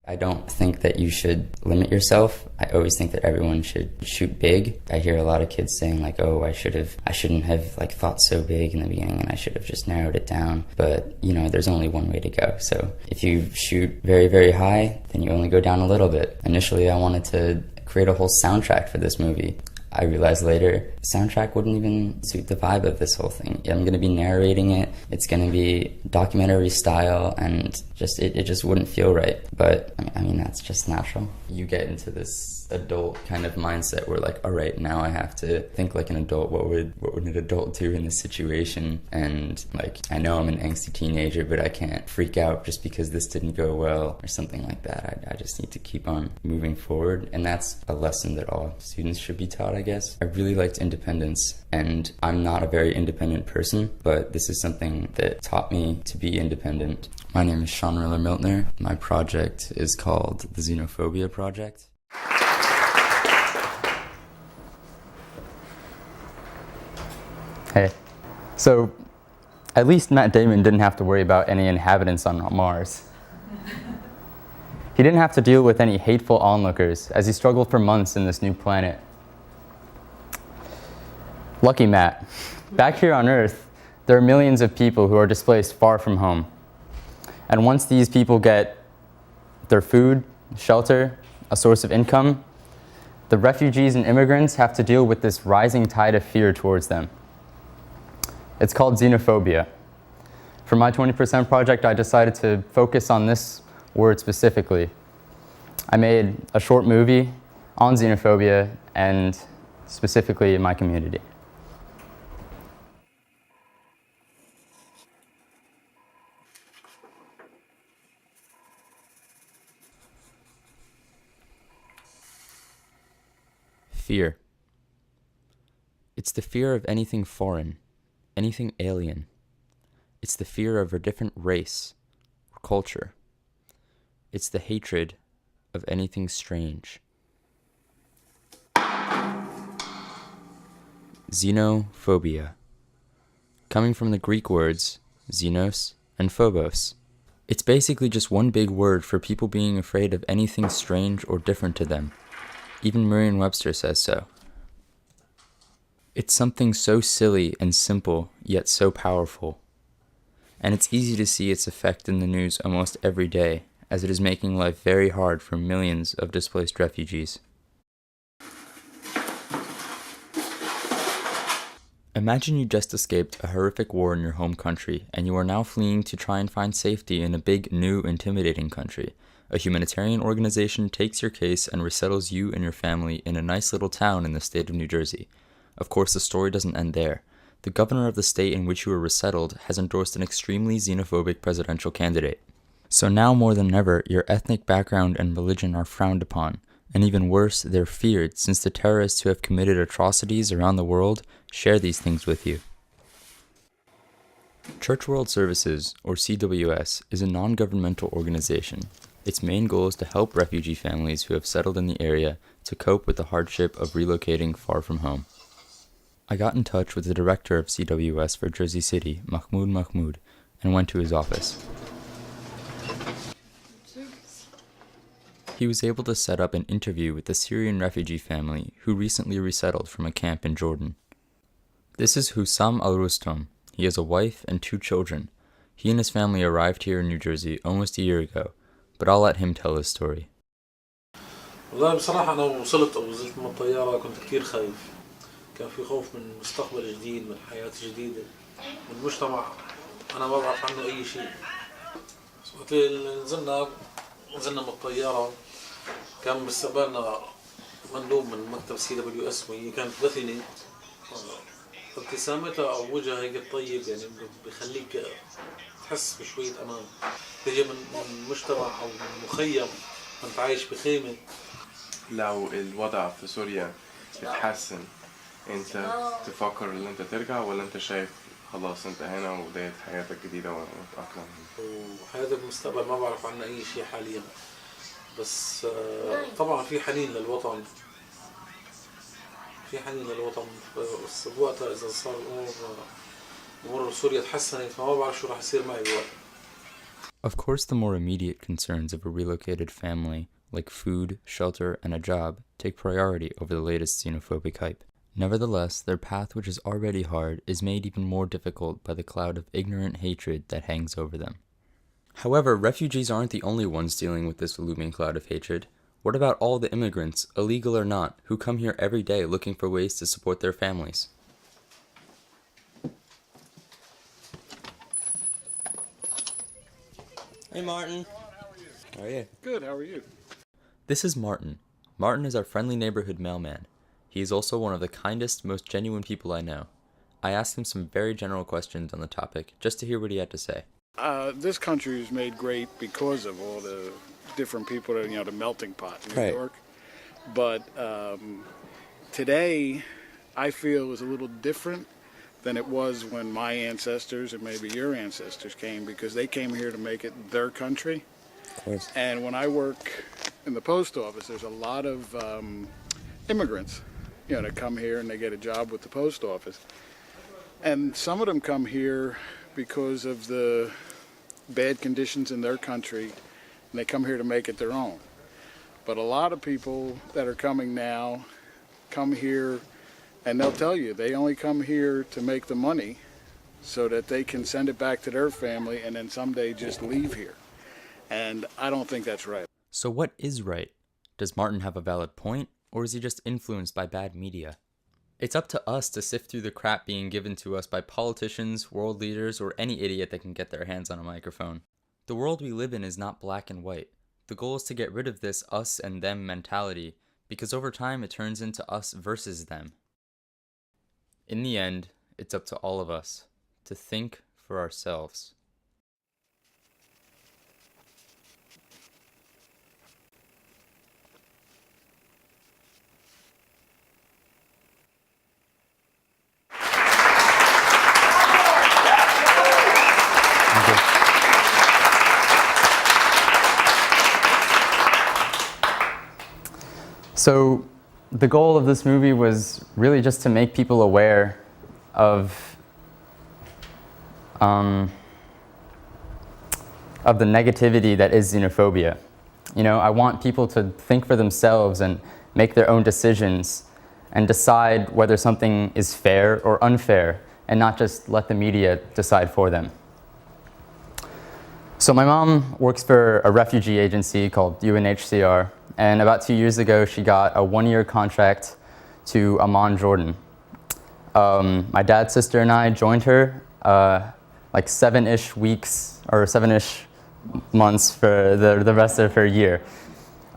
I don't think that you should limit yourself. I always think that everyone should shoot big. I hear a lot of kids saying like, oh, I shouldn't have like thought so big in the beginning and I should have just narrowed it down. But, there's only one way to go. So if you shoot very, very high, then you only go down a little bit. Initially, I wanted to create a whole soundtrack for this movie. I realized later, the soundtrack wouldn't even suit the vibe of this whole thing. I'm going to be narrating it. It's going to be documentary style, and it just wouldn't feel right. But I mean, that's just natural. You get into this adult kind of mindset where like, all right, now I have to think like an adult. What would an adult do in this situation? And like, I know I'm an angsty teenager, but I can't freak out just because this didn't go well or something like that. I just need to keep on moving forward, and that's a lesson that all students should be taught, I guess. I really liked independence, and I'm not a very independent person, but this is something that taught me to be independent. My name is Riller Miltner. My project is called the Xenophobia Project. Hey. So, at least Matt Damon didn't have to worry about any inhabitants on Mars. He didn't have to deal with any hateful onlookers as he struggled for months in this new planet. Lucky Matt. Back here on Earth, there are millions of people who are displaced far from home. And once these people get their food, shelter, a source of income, the refugees and immigrants have to deal with this rising tide of fear towards them. It's called xenophobia. For my 20% project, I decided to focus on this word specifically. I made a short movie on xenophobia and specifically in my community. Fear. It's the fear of anything foreign, anything alien. It's the fear of a different race or culture. It's the hatred of anything strange. Xenophobia. Coming from the Greek words xenos and phobos. It's basically just one big word for people being afraid of anything strange or different to them. Even Merriam-Webster says so. It's something so silly and simple, yet so powerful. And it's easy to see its effect in the news almost every day, as it is making life very hard for millions of displaced refugees. Imagine you just escaped a horrific war in your home country, and you are now fleeing to try and find safety in a big, new, intimidating country. A humanitarian organization takes your case and resettles you and your family in a nice little town in the state of New Jersey. Of course, the story doesn't end there. The governor of the state in which you were resettled has endorsed an extremely xenophobic presidential candidate. So now more than ever, your ethnic background and religion are frowned upon. And even worse, they're feared, since the terrorists who have committed atrocities around the world share these things with you. Church World Services, or CWS, is a non-governmental organization. Its main goal is to help refugee families who have settled in the area to cope with the hardship of relocating far from home. I got in touch with the director of CWS for Jersey City, Mahmoud, and went to his office. He was able to set up an interview with a Syrian refugee family who recently resettled from a camp in Jordan. This is Hussam al-Rustom. He has a wife and 2 children. He and his family arrived here in New Jersey almost a year ago, but I'll let him tell his story. والله بصراحة أنا وصلت أو نزلت من الطيارة كنت كتير خايف. كان في خوف من مستقبل جديد، من حياة جديدة، من مجتمع أنا ما بعرف عنه أي شيء. وقت اللي نزلنا من الطيارة كان باستقبالنا مندوب من مكتب CWS وهي كانت دفنة. ابتسامتها أو وجهها هيك الطيب يعني بخليك تحس بشوية أمان. تجي من مجتمع أو من مخيم كنت عايش بخيمة. لو الوضع في سوريا اتحسن انت تفكر ان انت ترجع ولا انت شايف خلاص انت هنا وبداية حياتك جديدة وتأقلم؟ وحياتك المستقبل ما بعرف عنها أي شيء حاليا، بس طبعا في حنين للوطن، بس بوقتها إذا صار أمور سوريا تحسنت فما بعرف شو راح يصير معي بوقتها. Of course, the more immediate concerns of a relocated family, like food, shelter, and a job, take priority over the latest xenophobic hype. Nevertheless, their path, which is already hard, is made even more difficult by the cloud of ignorant hatred that hangs over them. However, refugees aren't the only ones dealing with this looming cloud of hatred. What about all the immigrants, illegal or not, who come here every day looking for ways to support their families? Hey Martin. How are you? Good, how are you? This is Martin. Martin is our friendly neighborhood mailman. He is also one of the kindest, most genuine people I know. I asked him some very general questions on the topic, just to hear what he had to say. This country is made great because of all the different people that, the melting pot in New York. But today, I feel is a little different than it was when my ancestors and maybe your ancestors came, because they came here to make it their country. Of course. And when I work in the post office, there's a lot of immigrants, that come here and they get a job with the post office. And some of them come here because of the bad conditions in their country, and they come here to make it their own. But a lot of people that are coming now come here, and they'll tell you they only come here to make the money so that they can send it back to their family and then someday just leave here. And I don't think that's right. So what is right? Does Martin have a valid point, or is he just influenced by bad media? It's up to us to sift through the crap being given to us by politicians, world leaders, or any idiot that can get their hands on a microphone. The world we live in is not black and white. The goal is to get rid of this us and them mentality, because over time it turns into us versus them. In the end, it's up to all of us to think for ourselves. So the goal of this movie was really just to make people aware of the negativity that is xenophobia. I want people to think for themselves and make their own decisions and decide whether something is fair or unfair, and not just let the media decide for them. So my mom works for a refugee agency called UNHCR, and about 2 years ago she got a 1-year contract to Amman, Jordan. My dad's sister and I joined her like 7-ish weeks or 7-ish months for the rest of her year.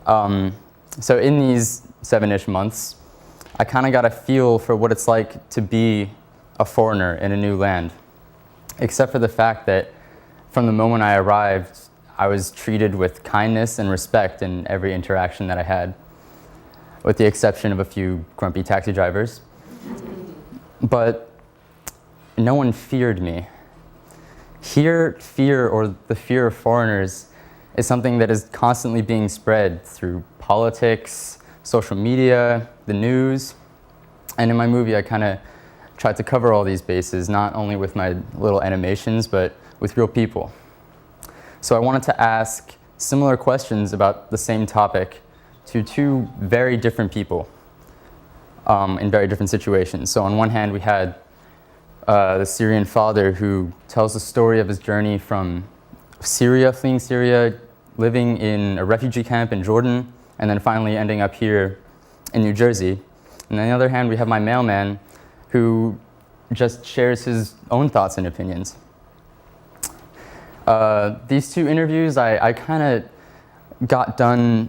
So in these 7-ish months, I kind of got a feel for what it's like to be a foreigner in a new land, except for the fact that from the moment I arrived, I was treated with kindness and respect in every interaction that I had, with the exception of a few grumpy taxi drivers. But no one feared me. Here, fear, or the fear of foreigners, is something that is constantly being spread through politics, social media, the news. And in my movie, I kind of tried to cover all these bases, not only with my little animations, but with real people. So I wanted to ask similar questions about the same topic to two very different people in very different situations. So on one hand, we had the Syrian father who tells the story of his journey from Syria, fleeing Syria, living in a refugee camp in Jordan, and then finally ending up here in New Jersey. And on the other hand, we have my mailman who just shares his own thoughts and opinions. These two interviews I kind of got done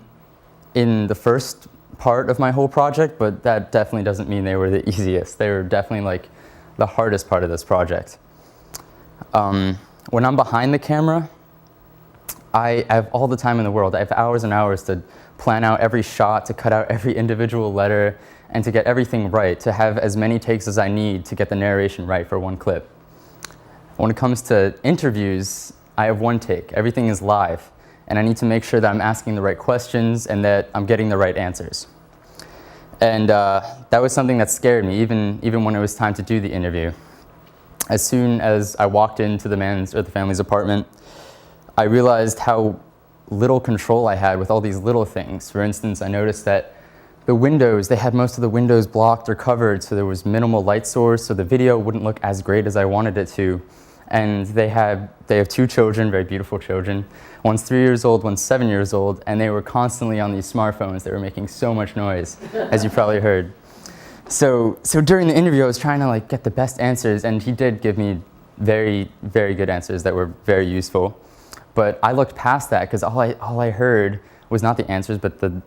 in the first part of my whole project, but that definitely doesn't mean they were the easiest. They were definitely like the hardest part of this project. When I'm behind the camera, I have all the time in the world. I have hours and hours to plan out every shot, to cut out every individual letter, and to get everything right, to have as many takes as I need to get the narration right for one clip. When it comes to interviews, I have one take. Everything is live, and I need to make sure that I'm asking the right questions and that I'm getting the right answers. And that was something that scared me, even when it was time to do the interview. As soon as I walked into the family's apartment, I realized how little control I had with all these little things. For instance, I noticed that the windows, they had most of the windows blocked or covered, so there was minimal light source, so the video wouldn't look as great as I wanted it to. And they have 2 children, very beautiful children. One's 3 years old, one's 7 years old, and they were constantly on these smartphones. They were making so much noise, as you probably heard. So during the interview, I was trying to like get the best answers, and he did give me very, very good answers that were very useful. But I looked past that because all I heard was not the answers, but the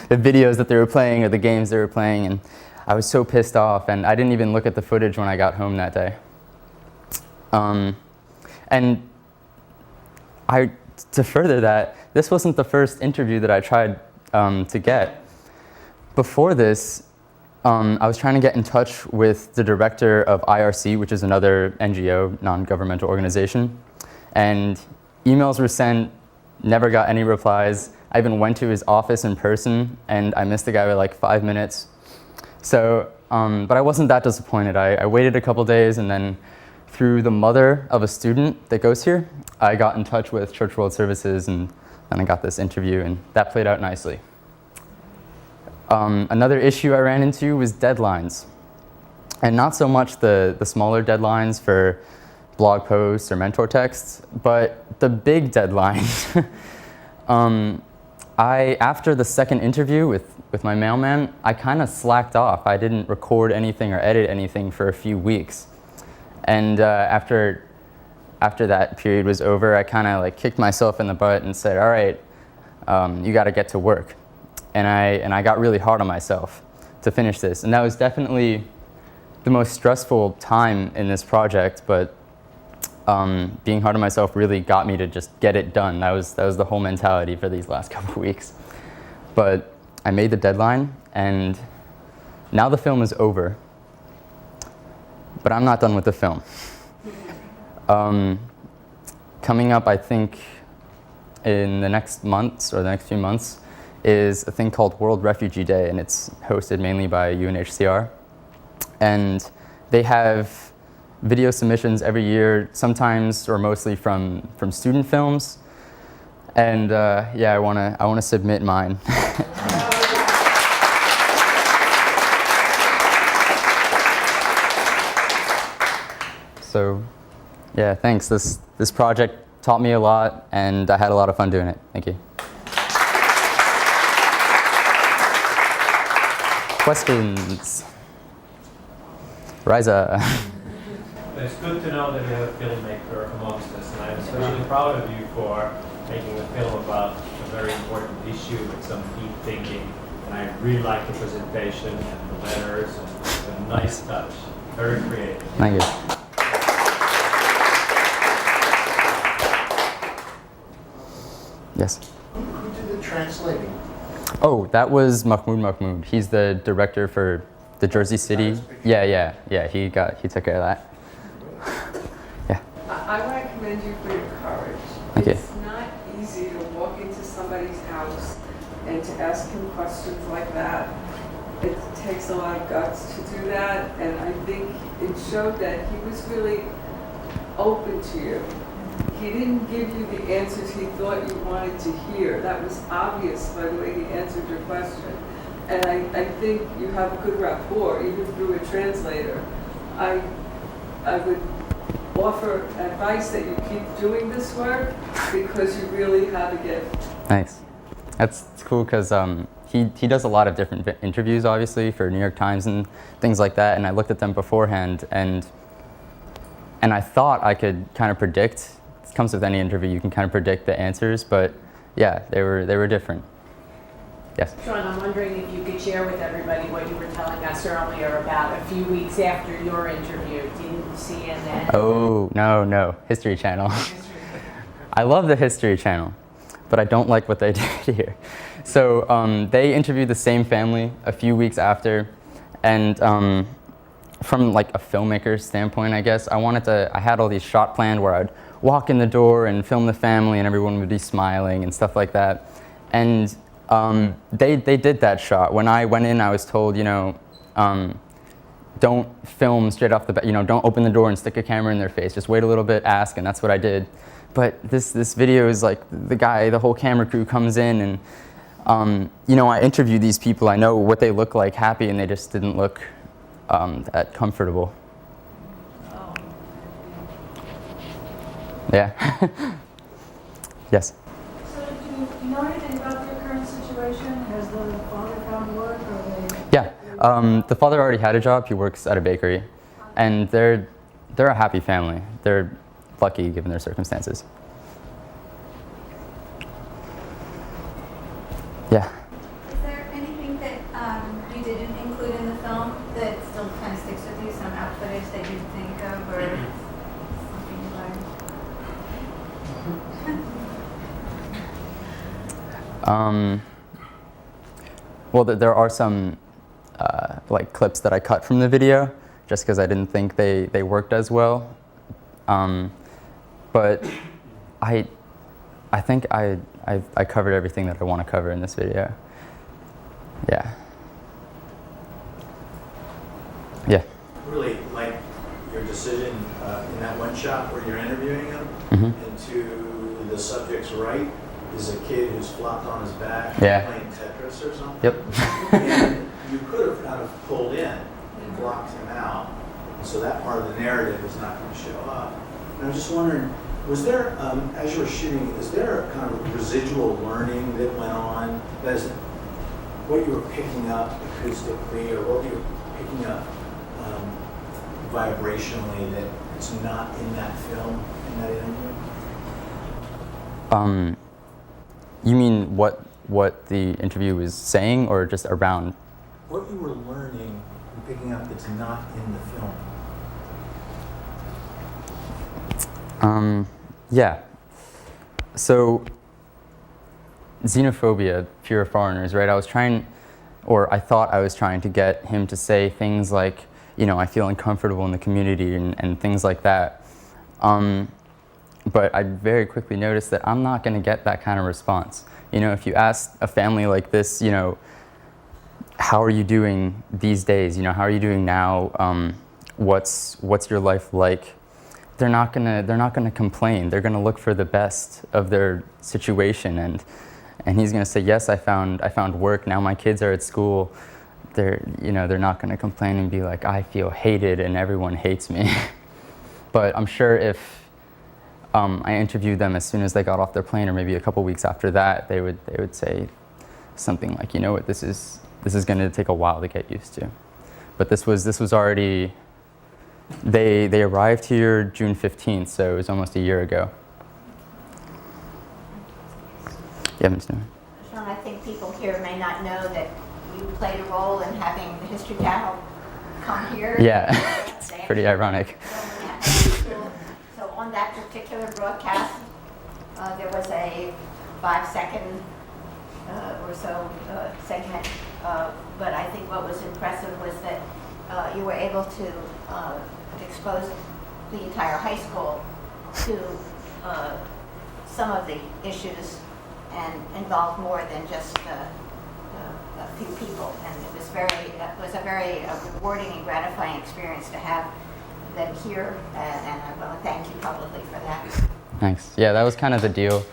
videos that they were playing or the games they were playing, and I was so pissed off, and I didn't even look at the footage when I got home that day. And to further that, this wasn't the first interview that I tried to get. Before this, I was trying to get in touch with the director of IRC, which is another NGO, non-governmental organization, and emails were sent, never got any replies. I even went to his office in person, and I missed the guy by like 5 minutes. So, but I wasn't that disappointed. I waited a couple days, and then through the mother of a student that goes here, I got in touch with Church World Services, and then I got this interview, and that played out nicely. Another issue I ran into was deadlines. And not so much the smaller deadlines for blog posts or mentor texts, but the big deadline. After the second interview with my mailman, I kind of slacked off. I didn't record anything or edit anything for a few weeks. And after that period was over, I kind of like kicked myself in the butt and said, all right, you got to get to work. And I got really hard on myself to finish this. And that was definitely the most stressful time in this project, but being hard on myself really got me to just get it done. That was the whole mentality for these last couple of weeks. But I made the deadline, and now the film is over. But I'm not done with the film. Coming up, I think, in the next months or the next few months, is a thing called World Refugee Day, and it's hosted mainly by UNHCR. And they have video submissions every year, sometimes or mostly from student films. And yeah, I wanna submit mine. So, yeah, thanks. This project taught me a lot, and I had a lot of fun doing it. Thank you. Questions? Riza. It's good to know that you have a filmmaker amongst us, and I'm especially proud of you for making a film about a very important issue with some deep thinking. And I really like the presentation and the letters, and it's a nice touch. Very creative. Thank you. Yes? Who did the translating? Oh, that was Mahmoud. He's the director for the Jersey City. Yeah. He took care of that. Yeah. I want to commend you for your courage. Thank you. It's not easy to walk into somebody's house and to ask him questions like that. It takes a lot of guts to do that, and I think it showed that he was really open to you. He didn't give you the answers he thought you wanted to hear. That was obvious by the way he answered your question. And I think you have a good rapport, even through a translator. I would offer advice that you keep doing this work because you really have a gift. Nice. That's cool because he does a lot of different interviews, obviously, for New York Times and things like that. And I looked at them beforehand, and I thought I could kind of predict. It comes with any interview, you can kind of predict the answers, but yeah, they were different. Yes? Sean, I'm wondering if you could share with everybody what you were telling us earlier about a few weeks after your interview. Didn't CNN? Oh, no. History Channel. I love the History Channel, but I don't like what they did here. So they interviewed the same family a few weeks after, and from like a filmmaker's standpoint, I guess, I had all these shots planned where I'd walk in the door and film the family and everyone would be smiling and stuff like that. And they did that shot. When I went in, I was told, don't film straight off the bat, don't open the door and stick a camera in their face. Just wait a little bit, ask, and that's what I did. but this video is like the whole camera crew comes in and I interview these people. I know what they look like, happy, and they just didn't look that comfortable. Yeah. Yes. So do you know anything about their current situation? Has the father found work, or they? Yeah. The father already had a job. He works at a bakery, and they're a happy family. They're lucky given their circumstances. Yeah. Is there anything that you didn't include in the film that still kind of sticks with you? Some out footage that you think of, or something you learned? Well, there are some like clips that I cut from the video, just because I didn't think they worked as well. But I think I covered everything that I want to cover in this video. Yeah. Yeah. Really like your decision in that one shot where you're interviewing him, Mm-hmm. and to the subject's right is a kid who's flopped on his back Yeah. playing Tetris or something. Yep. And you could have kind of pulled in and blocked him out, so that part of the narrative is not going to show up. And I'm just wondering, was there, as you were shooting, is there a kind of residual learning that went on? That is, what you were picking up acoustically, or what you were picking up vibrationally that it's not in that film, in that interview? You mean what the interview was saying, or just around? What you were learning and picking up that's not in the film? Yeah. So, xenophobia, fear of foreigners, right? I thought I was trying to get him to say things like, I feel uncomfortable in the community and things like that. But I very quickly noticed that I'm not going to get that kind of response. If you ask a family like this, how are you doing these days? How are you doing now? What's your life like? They're not gonna complain. They're gonna look for the best of their situation, and he's gonna say, yes, I found work. Now my kids are at school. They're not gonna complain and be like, I feel hated and everyone hates me. But I'm sure if I interviewed them as soon as they got off their plane, or maybe a couple weeks after that, they would say something like, what, this is gonna take a while to get used to. But this was already. They arrived here June 15th, so it was almost a year ago. Yeah, Ms. Newman. Sean, I think people here may not know that you played a role in having the History Channel come here. Yeah, it's pretty ironic. So on that particular broadcast, there was a 5-second or so segment, but I think what was impressive was that you were able to expose the entire high school to some of the issues and involve more than just a few people. And it was a very rewarding and gratifying experience to have them here, and I want to thank you publicly for that. Thanks. Yeah, that was kind of the deal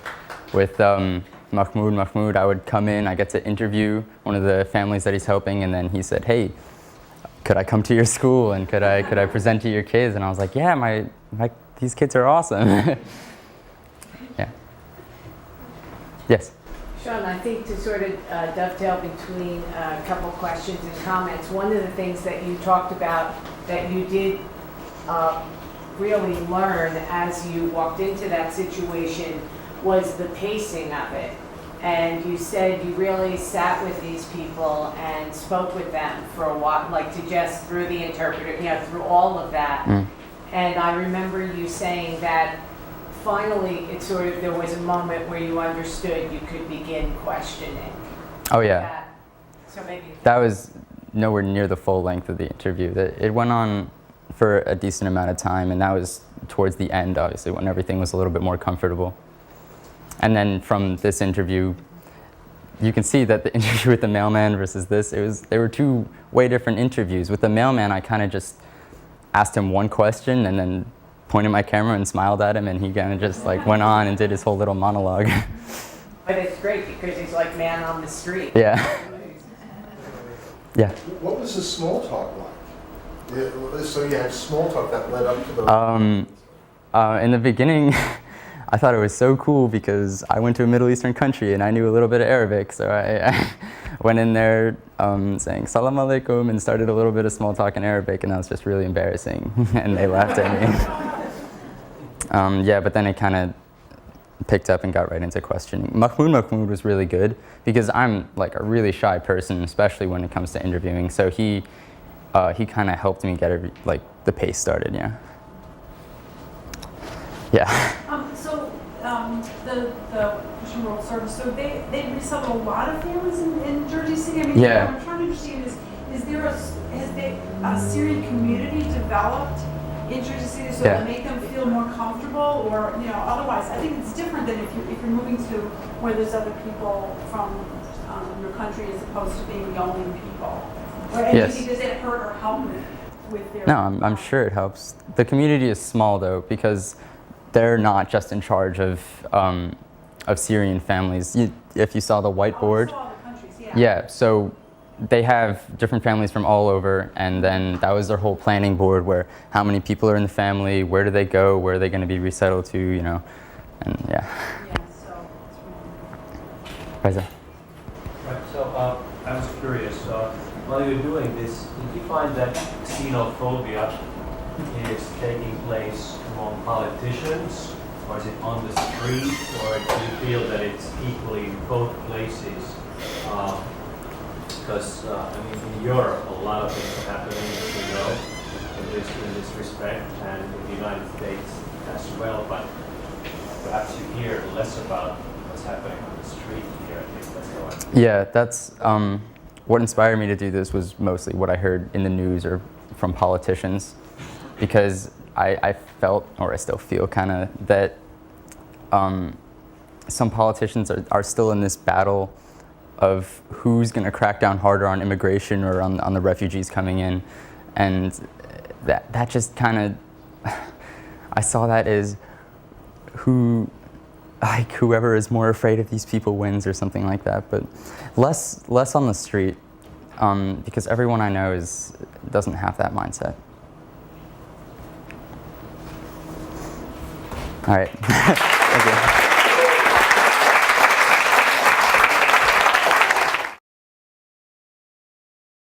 with Mahmoud. I would come in, I get to interview one of the families that he's helping, and then he said, hey, could I come to your school and could I present to your kids? And I was like, yeah, these kids are awesome. Yeah. Yes. Sean, I think to sort of dovetail between a couple questions and comments, one of the things that you talked about that you did really learn as you walked into that situation was the pacing of it. And you said you really sat with these people and spoke with them for a while, like to just through the interpreter, through all of that. And I remember you saying that finally there was a moment where you understood you could begin questioning. Oh yeah. So maybe that was nowhere near the full length of the interview. It went on for a decent amount of time, and that was towards the end, obviously, when everything was a little bit more comfortable. And then from this interview, you can see that the interview with the mailman versus this, they were two way different interviews. With the mailman, I kind of just asked him one question and then pointed my camera and smiled at him, and he kind of just like went on and did his whole little monologue. But it's great because he's like man on the street. Yeah. Yeah. What was the small talk like? So you had small talk that led up to the... In the beginning, I thought it was so cool because I went to a Middle Eastern country and I knew a little bit of Arabic, so I went in there saying salam alaikum and started a little bit of small talk in Arabic, and that was just really embarrassing, and they laughed at me. Yeah, but then it kind of picked up and got right into questioning. Mahmoud was really good because I'm like a really shy person, especially when it comes to interviewing, so he kind of helped me get the pace started, yeah. Yeah. The Christian World Service, so they resettled a lot of families in Jersey City. I mean, yeah. What I'm trying to understand is there a Syrian community developed in Jersey City so that make them feel more comfortable, or otherwise I think it's different than if you're moving to where there's other people from your country as opposed to being the only people. Yes. Does it hurt or help with their? No, I'm sure it helps. The community is small though because they're not just in charge of Syrian families. If you saw the whiteboard, yeah, so they have different families from all over, and then that was their whole planning board where how many people are in the family, where do they go, where are they going to be resettled to, and yeah. Reza. Right, so I was curious, while you're doing this, did you find that xenophobia is taking place among politicians, or is it on the street, or do you feel that it's equally in both places? Because in Europe, a lot of things are happening, as you know, in this respect, and in the United States as well. But perhaps you hear less about what's happening on the street here. I think that's how Yeah, that's what inspired me to do this was mostly what I heard in the news or from politicians, because I felt, or I still feel, kind of that some politicians are still in this battle of who's going to crack down harder on immigration or on the refugees coming in, and that just kind of, I saw that as whoever is more afraid of these people wins or something like that, but less on the street, because everyone I know doesn't have that mindset. All right. Thank you.